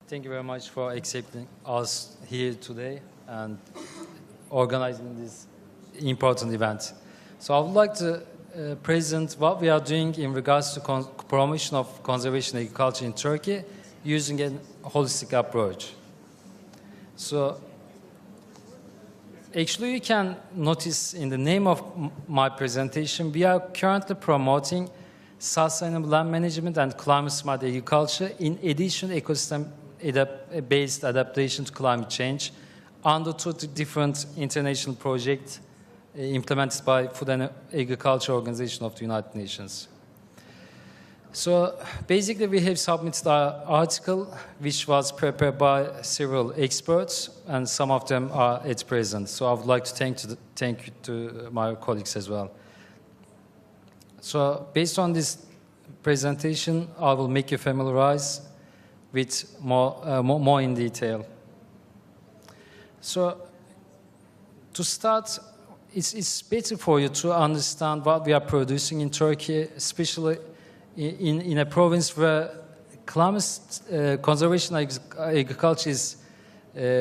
Thank you very much for accepting us here today and organizing this important event. So I would like to present what we are doing in regards to promotion of conservation agriculture in Turkey using a holistic approach. So actually you can notice in the name of my presentation, we are currently promoting sustainable land management and climate-smart agriculture in addition ecosystem-based adaptation to climate change under two different international projects implemented by Food and Agriculture Organization of the United Nations. So basically we have submitted our article which was prepared by several experts and some of them are at present. So I would like to thank you to my colleagues as well. So based on this presentation, I will make you familiarize with more in detail. So to start, it's better for you to understand what we are producing in Turkey, especially in a province where climate conservation agriculture is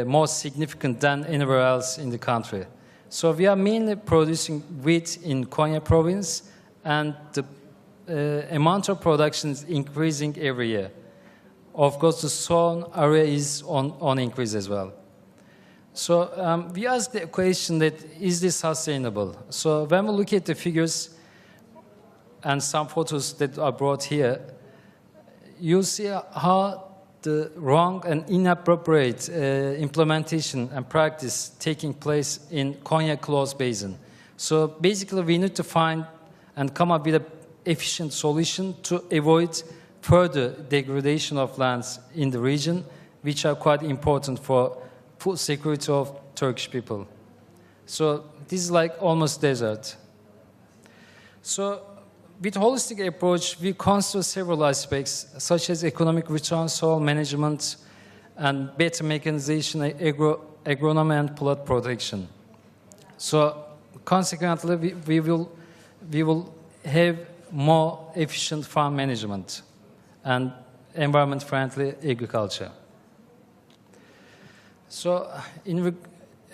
more significant than anywhere else in the country. So we are mainly producing wheat in Konya province, and the amount of production is increasing every year. Of course, the sown area is on increase as well. So we ask the question that, is this sustainable? So when we look at the figures and some photos that are brought here, you'll see how the wrong and inappropriate implementation and practice taking place in Konya Closed Basin. So basically we need to find and come up with an efficient solution to avoid further degradation of lands in the region, which are quite important for food security of Turkish people. So this is like almost desert. So with holistic approach, we consider several aspects, such as economic return, soil management, and better mechanization, agronomy, and plant protection. So consequently, we will have more efficient farm management and environment-friendly agriculture. So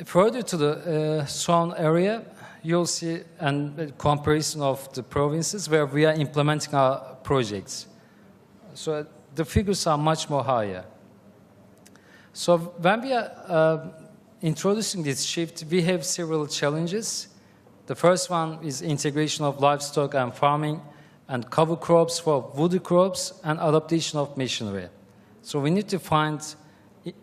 further to the sown area, you'll see a comparison of the provinces where we are implementing our projects. So the figures are much more higher. So when we are introducing this shift, we have several challenges. The first one is integration of livestock and farming and cover crops for woody crops and adaptation of machinery. So we need to find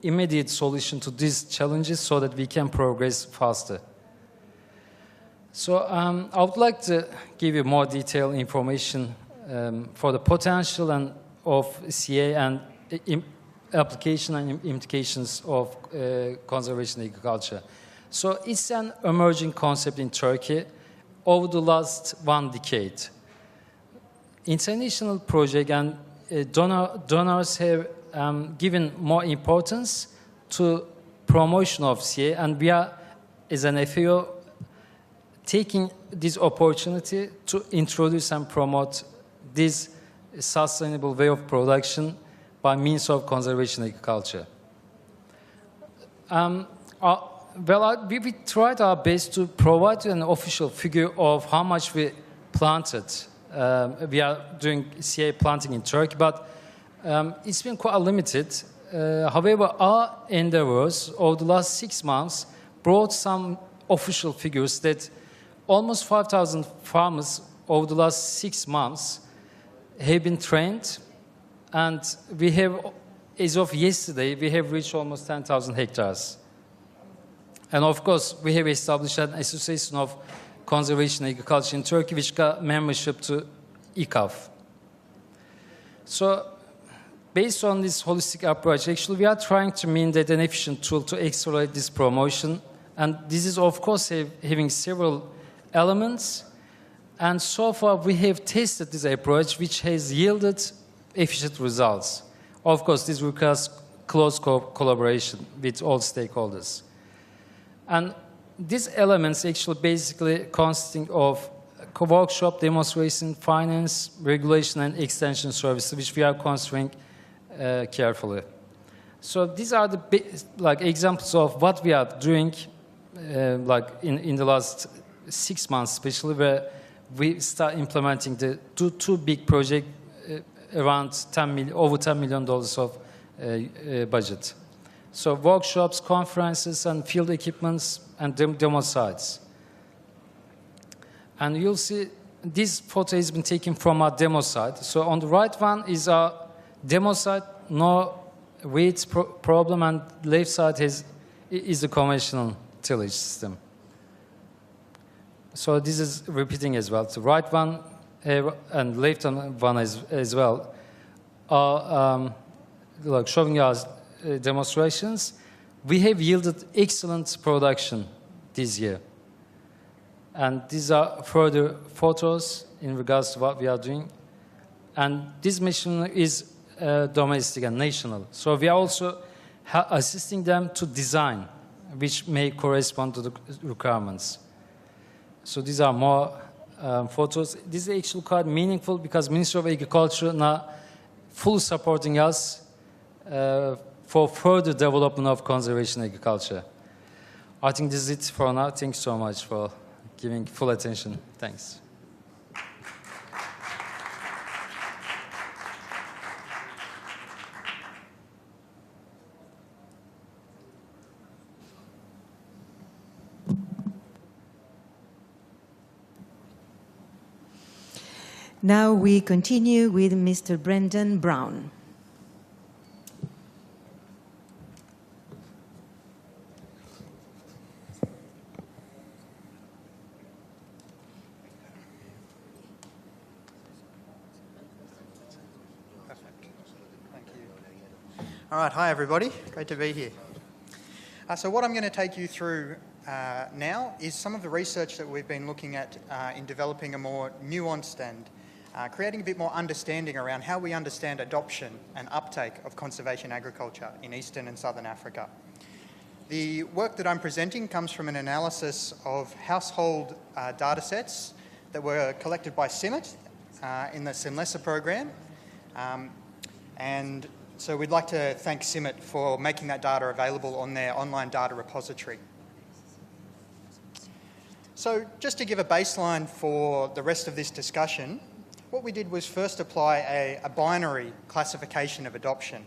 immediate solution to these challenges so that we can progress faster. So I would like to give you more detailed information for the potential of CA and application and implications of conservation agriculture. So it's an emerging concept in Turkey over the last 1 decade. International projects and donors have given more importance to promotion of CA, and we are, as an FAO, taking this opportunity to introduce and promote this sustainable way of production by means of conservation agriculture. We tried our best to provide an official figure of how much we planted. We are doing CA planting in Turkey, but it's been quite limited. However, our endeavors over the last 6 months brought some official figures that almost 5,000 farmers over the last 6 months have been trained, and we have, as of yesterday, we have reached almost 10,000 hectares. And of course, we have established an association of conservation agriculture in Turkey, which got membership to ICAF. So based on this holistic approach, actually we are trying to mandate an efficient tool to accelerate this promotion. And this is, of course, having several elements. And so far, we have tested this approach, which has yielded efficient results. Of course, this requires close collaboration with all stakeholders. And these elements actually basically consisting of workshop, demonstration, finance, regulation, and extension services, which we are considering carefully. So these are the like examples of what we are doing, like in the last 6 months, especially where we start implementing the two big projects around over $10 million of budget. So workshops, conferences, and field equipments and demo sites. And you'll see this photo has been taken from our demo site. So on the right one is our demo site, no weight problem, and left side is the conventional tillage system. So this is repeating as well. The right one and left one as well are like showing us demonstrations. We have yielded excellent production this year. And these are further photos in regards to what we are doing. And this mission is domestic and national. So we are also assisting them to design, which may correspond to the requirements. So these are more photos. This is actually quite meaningful because Ministry of Agriculture now fully supporting us for further development of conservation agriculture. I think this is it for now. Thanks so much for giving full attention. Thanks. Now we continue with Mr. Brendan Brown. All right, hi everybody, great to be here. So what I'm going to take you through now is some of the research that we've been looking at in developing a more nuanced and creating a bit more understanding around how we understand adoption and uptake of conservation agriculture in Eastern and Southern Africa. The work that I'm presenting comes from an analysis of household data sets that were collected by CIMMIT in the SINLESA program. And so we'd like to thank CIMMIT for making that data available on their online data repository. So just to give a baseline for the rest of this discussion, what we did was first apply a binary classification of adoption.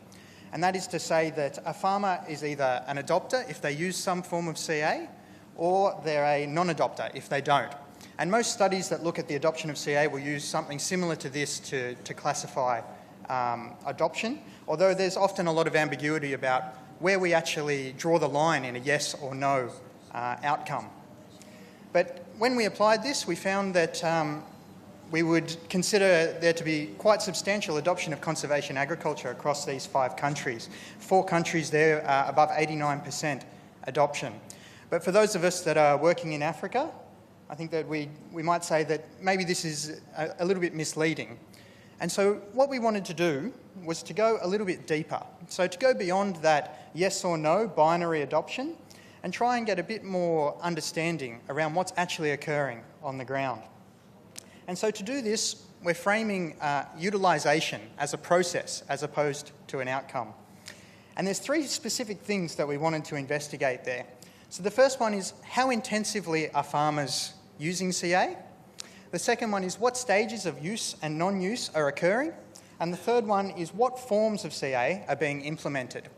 And that is to say that a farmer is either an adopter if they use some form of CA, or they're a non-adopter if they don't. And most studies that look at the adoption of CA will use something similar to this to classify adoption, although there's often a lot of ambiguity about where we actually draw the line in a yes or no outcome. But when we applied this, we found that we would consider there to be quite substantial adoption of conservation agriculture across these 5 countries. 4 countries there are above 89% adoption. But for those of us that are working in Africa, I think that we might say that maybe this is a little bit misleading. And so what we wanted to do was to go a little bit deeper. So to go beyond that yes or no binary adoption and try and get a bit more understanding around what's actually occurring on the ground. And so to do this, we're framing utilisation as a process as opposed to an outcome. And there's 3 specific things that we wanted to investigate there. So the first one is how intensively are farmers using CA? The second one is what stages of use and non-use are occurring? And the third one is what forms of CA are being implemented?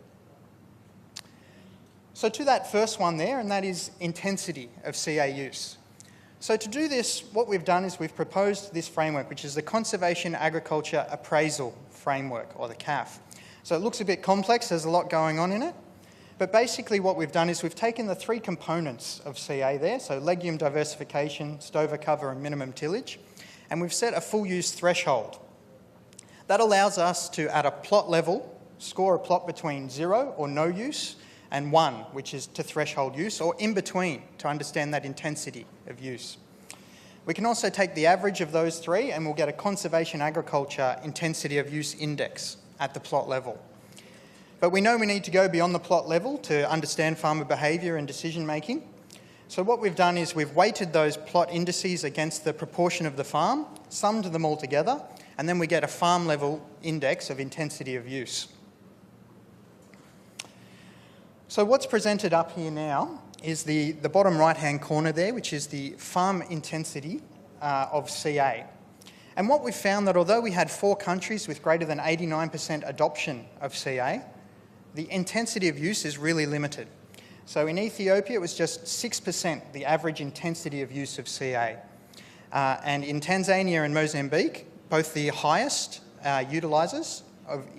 So to that first one there, and that is intensity of CA use. So to do this, what we've done is we've proposed this framework, which is the Conservation Agriculture Appraisal Framework, or the CAF. So it looks a bit complex, there's a lot going on in it. But basically what we've done is we've taken the 3 components of CA there, so legume diversification, stover cover and minimum tillage, and we've set a full use threshold. That allows us to, at a plot level, score a plot between 0 or no use and 1, which is to threshold use, or in between to understand that intensity of use. We can also take the average of those 3 and we'll get a conservation agriculture intensity of use index at the plot level. But we know we need to go beyond the plot level to understand farmer behaviour and decision making. So what we've done is we've weighted those plot indices against the proportion of the farm, summed them all together, and then we get a farm level index of intensity of use. So what's presented up here now is the bottom right-hand corner there, which is the farm intensity of CA. And what we've found that although we had 4 countries with greater than 89% adoption of CA, the intensity of use is really limited. So in Ethiopia, it was just 6%, the average intensity of use of CA. And in Tanzania and Mozambique, both the highest utilisers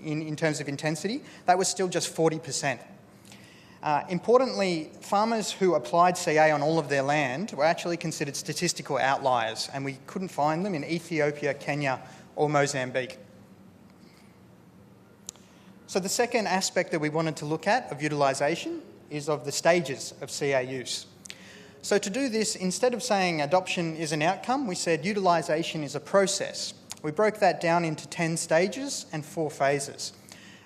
in terms of intensity, that was still just 40%. Importantly, farmers who applied CA on all of their land were actually considered statistical outliers, and we couldn't find them in Ethiopia, Kenya, or Mozambique. So the second aspect that we wanted to look at of utilisation is of the stages of CA use. So to do this, instead of saying adoption is an outcome, we said utilisation is a process. We broke that down into 10 stages and 4 phases.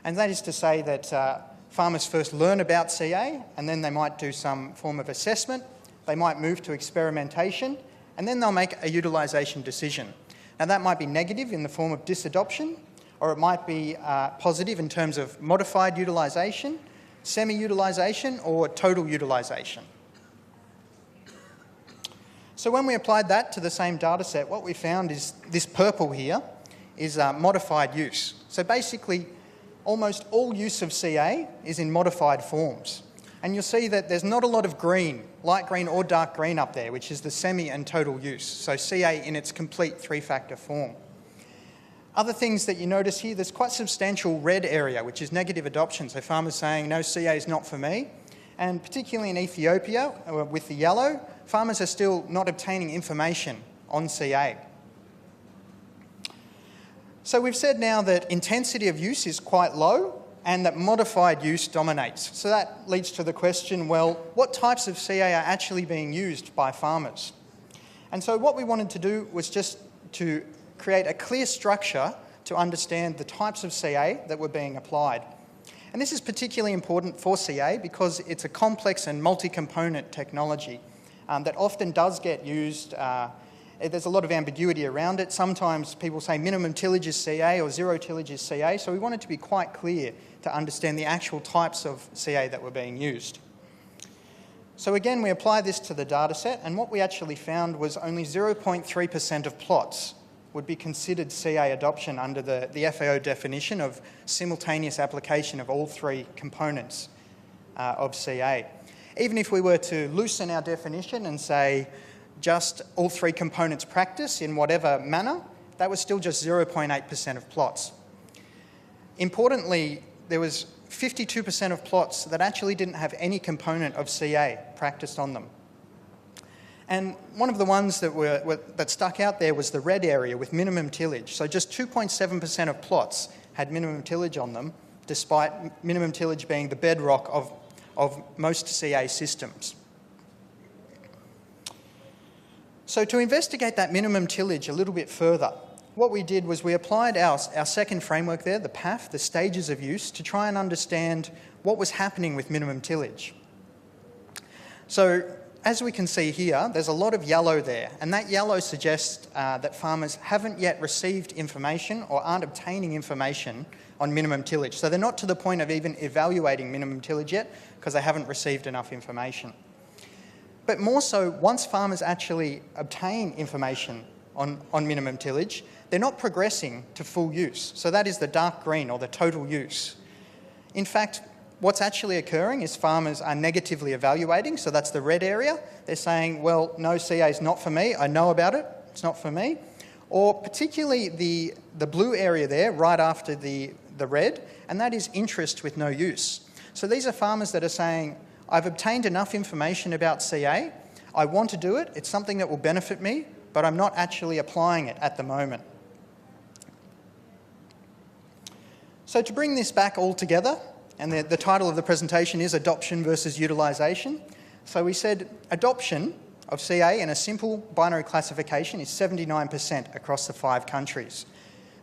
And that is to say that farmers first learn about CA, and then they might do some form of assessment, they might move to experimentation, and then they'll make a utilisation decision. Now that might be negative in the form of disadoption, or it might be positive in terms of modified utilisation, semi-utilisation, or total utilisation. So when we applied that to the same data set, what we found is this purple here is modified use. So basically, almost all use of CA is in modified forms. And you'll see that there's not a lot of green, light green or dark green up there, which is the semi and total use. So CA in its complete 3-factor form. Other things that you notice here, there's quite substantial red area, which is negative adoption. So farmers saying, no, CA is not for me. And particularly in Ethiopia, with the yellow, farmers are still not obtaining information on CA. So we've said now that intensity of use is quite low and that modified use dominates. So that leads to the question, well, what types of CA are actually being used by farmers? And so what we wanted to do was just to create a clear structure to understand the types of CA that were being applied. And this is particularly important for CA because it's a complex and multi-component technology that often does get used. There's a lot of ambiguity around it. Sometimes people say minimum tillage is CA or zero tillage is CA, so we wanted to be quite clear to understand the actual types of CA that were being used. So again, we apply this to the data set, and what we actually found was only 0.3% of plots would be considered CA adoption under the FAO definition of simultaneous application of all 3 components of CA. Even if we were to loosen our definition and say just all 3 components practice in whatever manner, that was still just 0.8% of plots. Importantly, there was 52% of plots that actually didn't have any component of CA practiced on them. And one of the ones that stuck out there was the red area with minimum tillage. So just 2.7% of plots had minimum tillage on them, despite minimum tillage being the bedrock of most CA systems. So to investigate that minimum tillage a little bit further, what we did was we applied our second framework there, the PAF, the stages of use, to try and understand what was happening with minimum tillage. So as we can see here, there's a lot of yellow there, and that yellow suggests that farmers haven't yet received information or aren't obtaining information on minimum tillage. So they're not to the point of even evaluating minimum tillage yet because they haven't received enough information. But more so, once farmers actually obtain information on minimum tillage, they're not progressing to full use. So that is the dark green or the total use. In fact, what's actually occurring is farmers are negatively evaluating, so that's the red area. They're saying, well, no, CA is not for me, I know about it, it's not for me. Or particularly the blue area there, right after the red, and that is interest with no use. So these are farmers that are saying, I've obtained enough information about CA, I want to do it, it's something that will benefit me, but I'm not actually applying it at the moment. So to bring this back all together, and the title of the presentation is Adoption versus Utilisation. So we said adoption of CA in a simple binary classification is 79% across the 5 countries.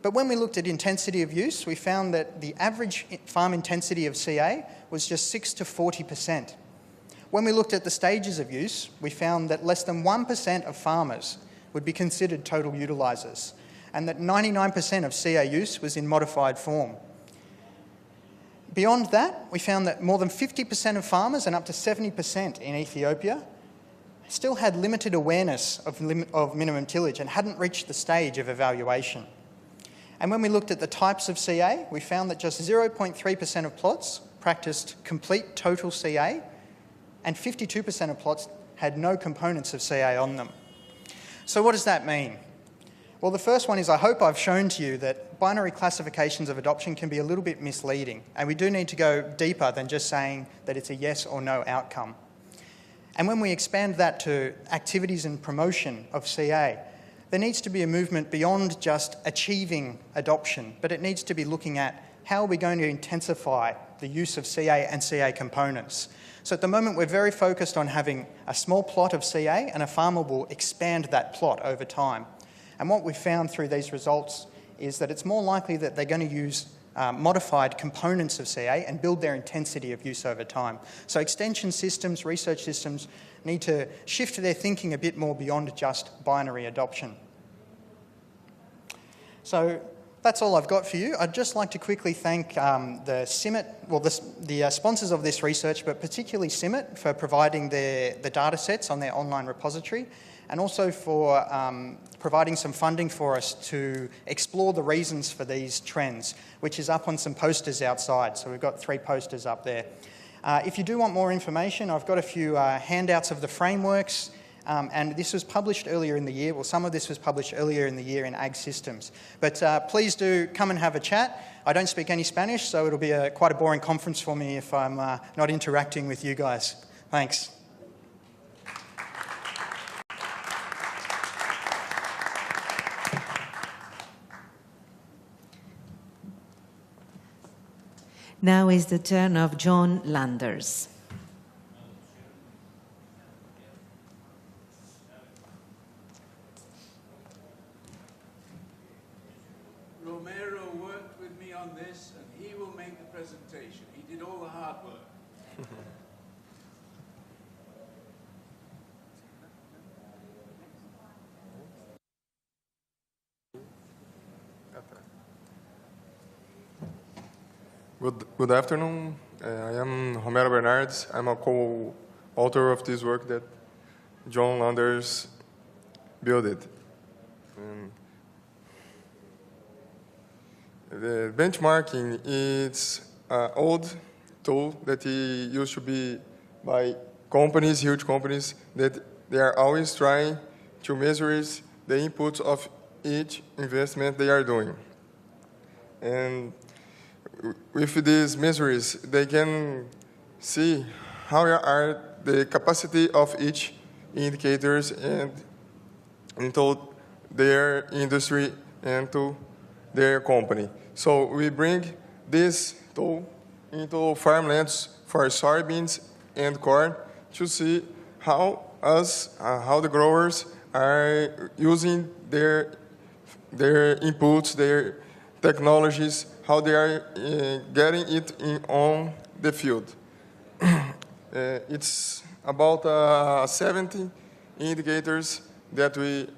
But when we looked at intensity of use, we found that the average farm intensity of CA was just 6 to 40%. When we looked at the stages of use, we found that less than 1% of farmers would be considered total utilisers, and that 99% of CA use was in modified form. Beyond that, we found that more than 50% of farmers and up to 70% in Ethiopia still had limited awareness of minimum tillage and hadn't reached the stage of evaluation. And when we looked at the types of CA, we found that just 0.3% of plots practiced complete total CA, and 52% of plots had no components of CA on them. So what does that mean? Well, the first one is I hope I've shown to you that binary classifications of adoption can be a little bit misleading, and we do need to go deeper than just saying that it's a yes or no outcome. And when we expand that to activities and promotion of CA, there needs to be a movement beyond just achieving adoption, but it needs to be looking at how are we going to intensify the use of CA and CA components. So at the moment, we're very focused on having a small plot of CA, and a farmer will expand that plot over time. And what we found through these results is that it's more likely that they're going to use modified components of CA and build their intensity of use over time. So extension systems, research systems need to shift their thinking a bit more beyond just binary adoption. So that's all I've got for you. I'd just like to quickly thank the CIMMIT, well, the sponsors of this research, but particularly CIMMIT for providing the data sets on their online repository, and also for providing some funding for us to explore the reasons for these trends, which is up on some posters outside. So we've got 3 posters up there. If you do want more information, I've got a few handouts of the frameworks, and this was published earlier in the year. Well, some of this was published earlier in the year in Ag Systems. But please do come and have a chat. I don't speak any Spanish, so it'll be quite a boring conference for me if I'm not interacting with you guys. Thanks. Now is the turn of John Landers. Romero worked with me on this, and he will make the presentation. He did all the hard work. Good afternoon. I am Romero Bernardes. I'm a co-author of this work that John Landers built. The benchmarking is an old tool that used to be by companies, huge companies, that they are always trying to measure the inputs of each investment they are doing. And with these measures, they can see how are the capacity of each indicators and into their industry and to their company. So we bring this tool into farmlands for soybeans and corn to see how the growers are using their inputs, their technologies, how they are getting it on the field. It's about 70 indicators that we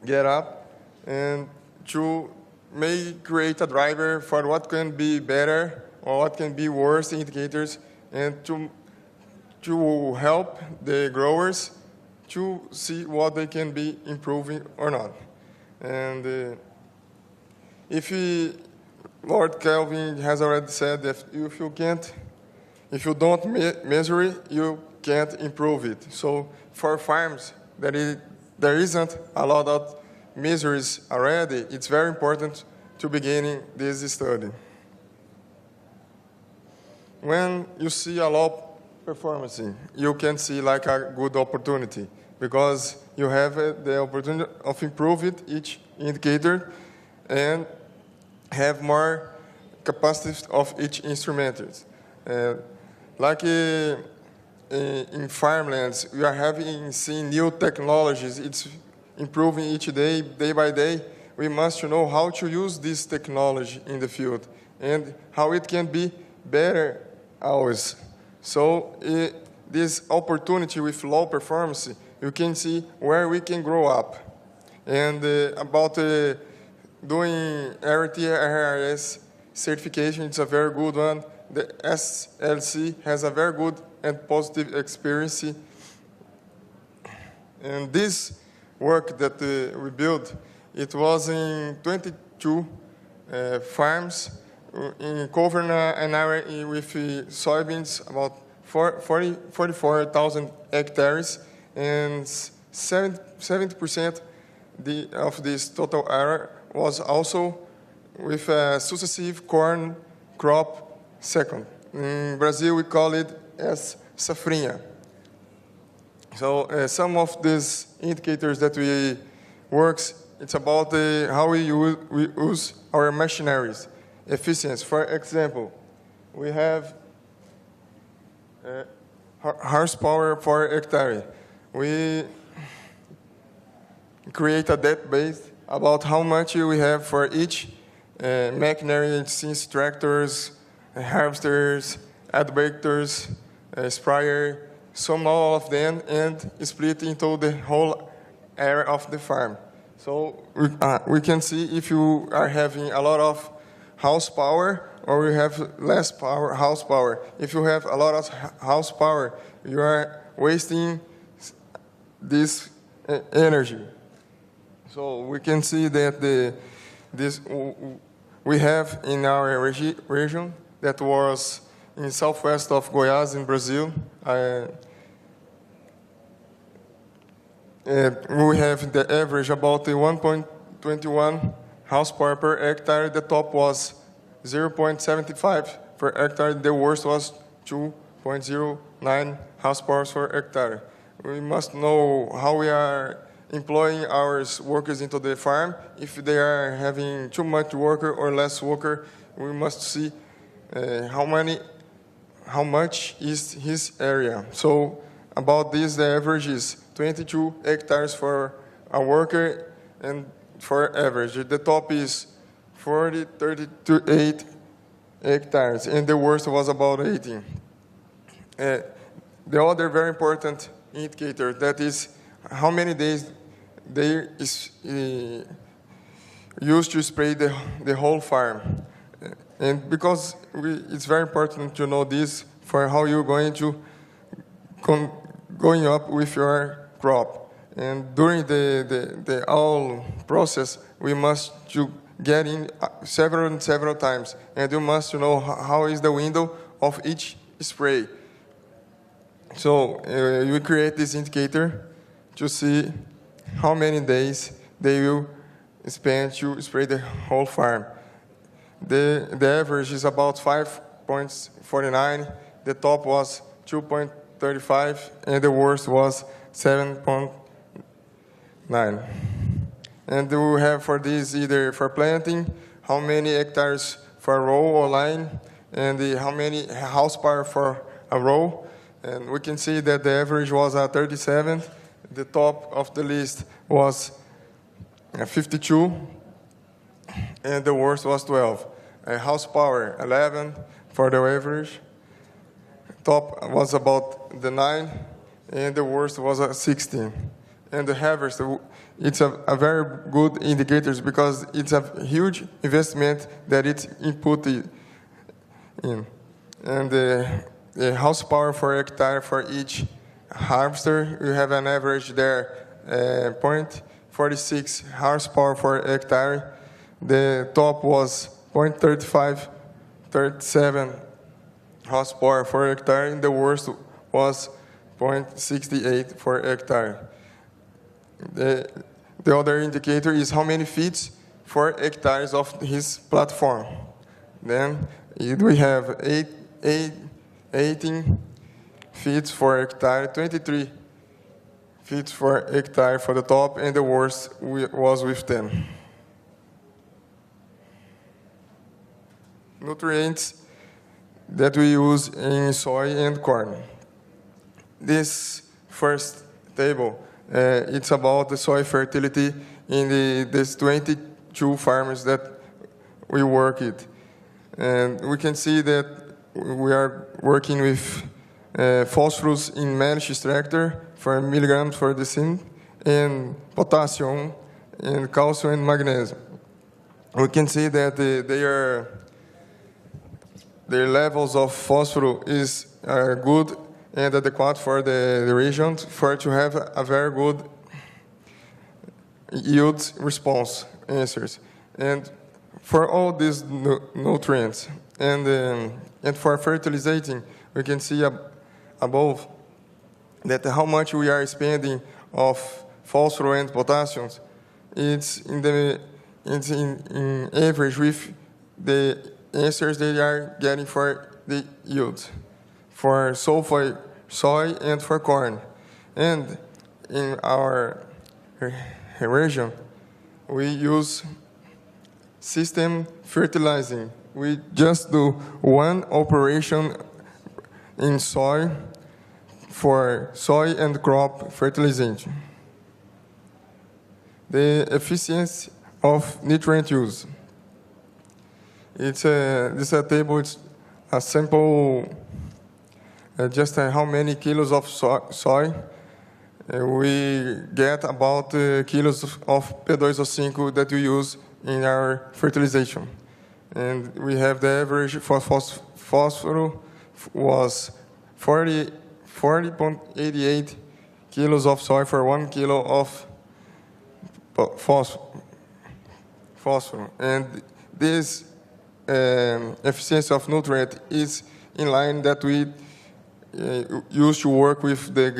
get up, and to may create a driver for what can be better or what can be worse indicators, and to help the growers to see what they can be improving or not. And Lord Kelvin has already said that if you don't measure it, you can't improve it. So for farms there isn't a lot of measures already, it's very important to begin this study. When you see a low performance, you can see like a good opportunity, because you have the opportunity of improving each indicator and have more capacity of each instrument. Like in farmlands, we are seeing new technologies. It's improving each day, day by day. We must know how to use this technology in the field and how it can be better always. So this opportunity with low performance, you can see where we can grow up. And about doing RTRS certification, it's a very good one the SLC has a very good and positive experience. And this work that we built, it was in 22 farms covering an area with soybeans about 44,000 hectares, and 70% of this total area was also with a successive corn crop second. In Brazil, we call it as safrinha. So some of these indicators that we works, it's about how we use our machineries, efficiency. For example, we have horsepower per hectare. We create a database about how much we have for each machinery, since tractors, harvesters, adapters, sprayer, sum all of them and split into the whole area of the farm. So we can see if you are having a lot of horsepower or you have less horsepower. If you have a lot of horsepower, you are wasting this energy. So we can see that we have in our region that was in southwest of Goiás in Brazil. We have the average about 1.21 horsepower per hectare. The top was 0.75 per hectare. The worst was 2.09 horsepower per hectare. We must know how we are employing our workers into the farm. If they are having too much worker or less worker, we must see how much is his area. So about this, the average is 22 hectares for a worker, and for average, the top is 38 hectares, and the worst was about 18. The other very important indicator, that is how many days they used to spray the whole farm. And because it's very important to know this for how you're going to going up with your crop. And during the whole process, we must get in several times, and you must know how is the window of each spray. So we create this indicator to see how many days they will spend to spray the whole farm. The average is about 5.49. The top was 2.35, and the worst was 7.9. And we have for this either for planting, how many hectares for a row or line, and how many horsepower for a row. And we can see that the average was 37. The top of the list was 52, and the worst was 12. Horsepower 11 for the average. Top was about the 9, and the worst was 16. And the harvest, it's a very good indicator because it's a huge investment that it's input in. And the horsepower for hectare for each harvester, you have an average there, 0.46 horsepower for hectare. The top was 0.37 horsepower for hectare, and the worst was 0.68 for hectare. The other indicator is how many feet for hectares of his platform. Then we have 18 feet for hectare, 23 feet for hectare for the top, and the worst was with 10. Nutrients that we use in soy and corn. This first table, it's about the soil fertility in these 22 farms that we work with. And we can see that we are working with phosphorus in managed extractor for milligrams for the sin, and potassium, and calcium and magnesium. We can see that they are the levels of phosphorus is good and adequate for the region for to have a very good yield response answers. And for all these nutrients and for fertilizing, we can see above that how much we are spending of phosphorus and potassium. It's in average with the answers they are getting for the yield, for soy and for corn. And in our region, we use system fertilizing. We just do one operation in soy for soy and crop fertilization. The efficiency of nutrient use. This table is a simple, just how many kilos of soy. We get about kilos of P2O5 that we use in our fertilization. And we have the average for phosphorus was 40.88 kilos of soy for 1 kilo of phosphorus. And this efficiency of nutrient is in line that we used to work with the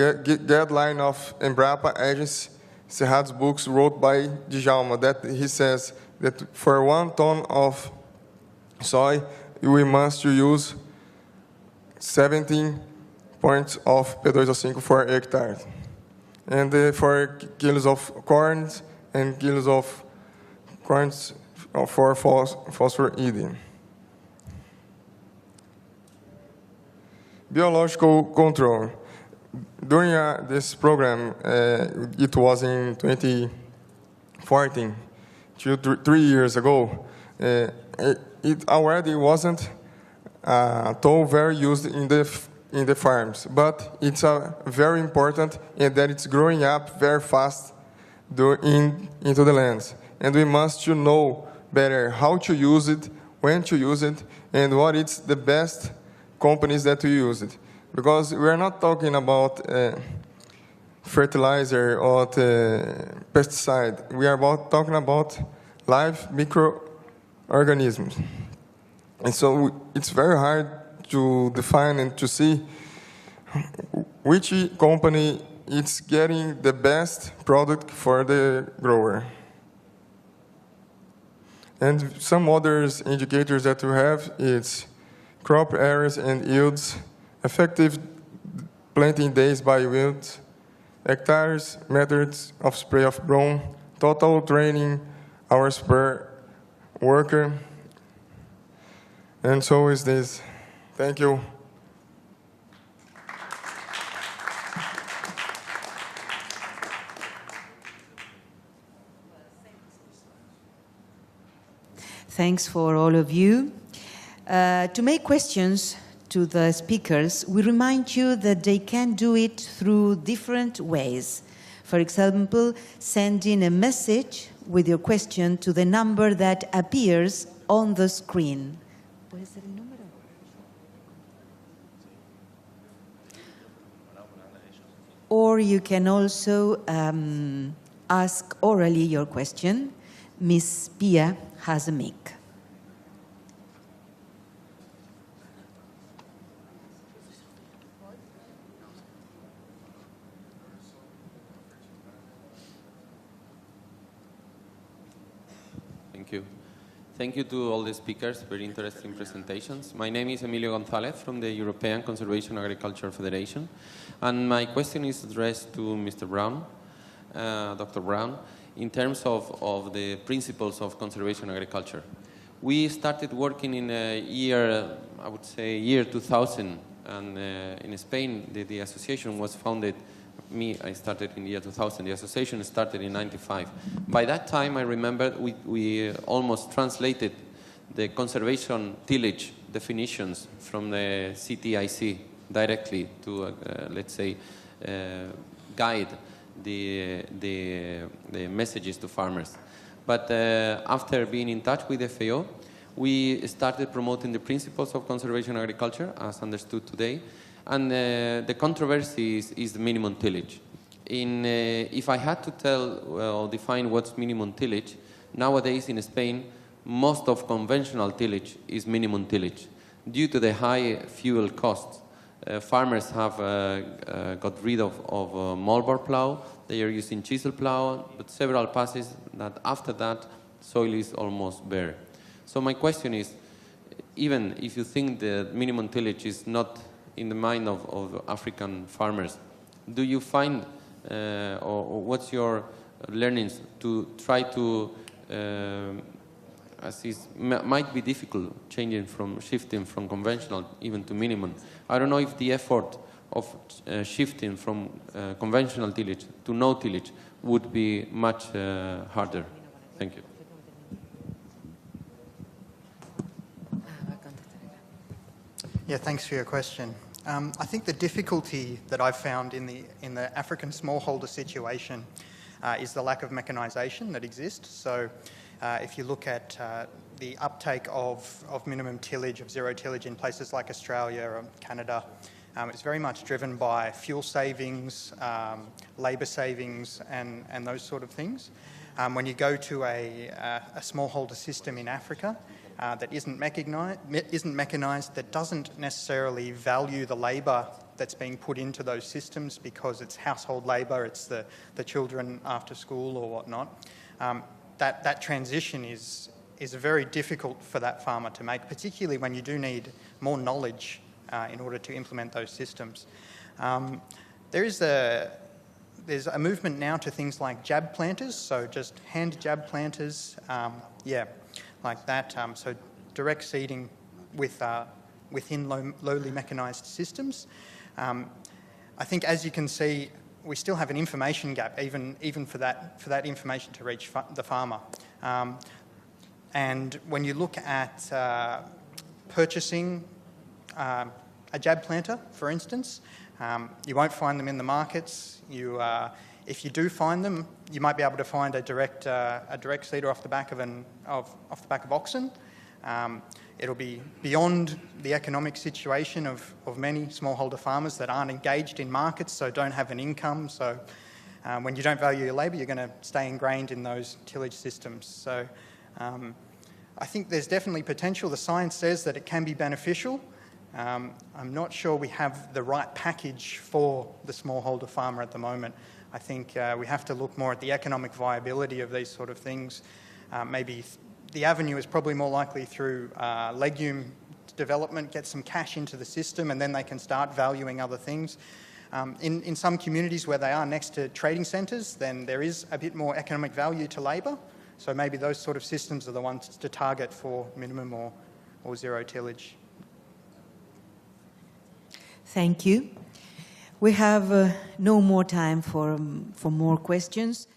guideline of Embrapa Agency Cerrado's books wrote by Djalma, that he says that for 1 ton of soy, we must use 17 points of P2O5 for hectare. And for kilos of corn and kilos of corns for phosphorus eating. Biological control. During this program, it was in 2014, 3 years ago, it already wasn't tool very used in the farms, but it's very important and that it's growing up very fast into the lands. And we must know better how to use it, when to use it, and what is the best companies that we use it. Because we are not talking about fertilizer or pesticide. We are talking about live microorganisms. And so it's very hard to define and to see which company is getting the best product for the grower. And some other indicators that we have is crop areas and yields, effective planting days by yield, hectares, methods of spray of brome, total training hours per worker, and so is this. Thank you. Thanks for all of you. To make questions to the speakers, we remind you that they can do it through different ways. For example, sending a message with your question to the number that appears on the screen. Or you can also ask orally your question. Miss Pia has a mic. Thank you. Thank you to all the speakers, very interesting presentations. My name is Emilio González from the European Conservation Agriculture Federation. And my question is addressed to Mr. Brown, Dr. Brown, in terms of the principles of conservation agriculture. We started working in a year, I would say year 2000, and in Spain the association was founded. I started in the year 2000. The association started in 95. By that time, I remember we almost translated the conservation tillage definitions from the CTIC directly to, let's say, guide the messages to farmers. But after being in touch with FAO, we started promoting the principles of conservation agriculture as understood today, and the controversy is the minimum tillage. If I had to tell or define what's minimum tillage, nowadays in Spain, most of conventional tillage is minimum tillage. Due to the high fuel costs, farmers have got rid of moldboard plow. They are using chisel plow, but several passes that after that, soil is almost bare. So my question is, even if you think the minimum tillage is not in the mind of African farmers, do you find, or what's your learnings to try to, as is might be difficult, shifting from conventional even to minimum. I don't know if the effort of shifting from conventional tillage to no tillage would be much harder. Thank you. Yeah, thanks for your question. I think the difficulty that I've found in the African smallholder situation is the lack of mechanisation that exists. So if you look at the uptake of minimum tillage, of zero tillage in places like Australia or Canada, it's very much driven by fuel savings, labour savings and those sort of things. When you go to a smallholder system in Africa that isn't mechanised, that doesn't necessarily value the labour that's being put into those systems because it's household labour, it's the children after school or whatnot, that transition is very difficult for that farmer to make, particularly when you do need more knowledge in order to implement those systems. There's a movement now to things like jab planters, so just hand jab planters, like that. So direct seeding within lowly mechanised systems. I think, as you can see, we still have an information gap, even for that information to reach the farmer. And when you look at purchasing a jab planter, for instance, you won't find them in the markets. If you do find them, you might be able to find a direct seeder off the back of oxen. It'll be beyond the economic situation of many smallholder farmers that aren't engaged in markets, so don't have an income. So when you don't value your labour, you're going to stay ingrained in those tillage systems. So I think there's definitely potential. The science says that it can be beneficial. I'm not sure we have the right package for the smallholder farmer at the moment. I think we have to look more at the economic viability of these sort of things. Maybe the avenue is probably more likely through legume development, get some cash into the system, and then they can start valuing other things. In some communities where they are next to trading centres, then there is a bit more economic value to labour. So maybe those sort of systems are the ones to target for minimum or zero tillage. Thank you. We have no more time for more questions.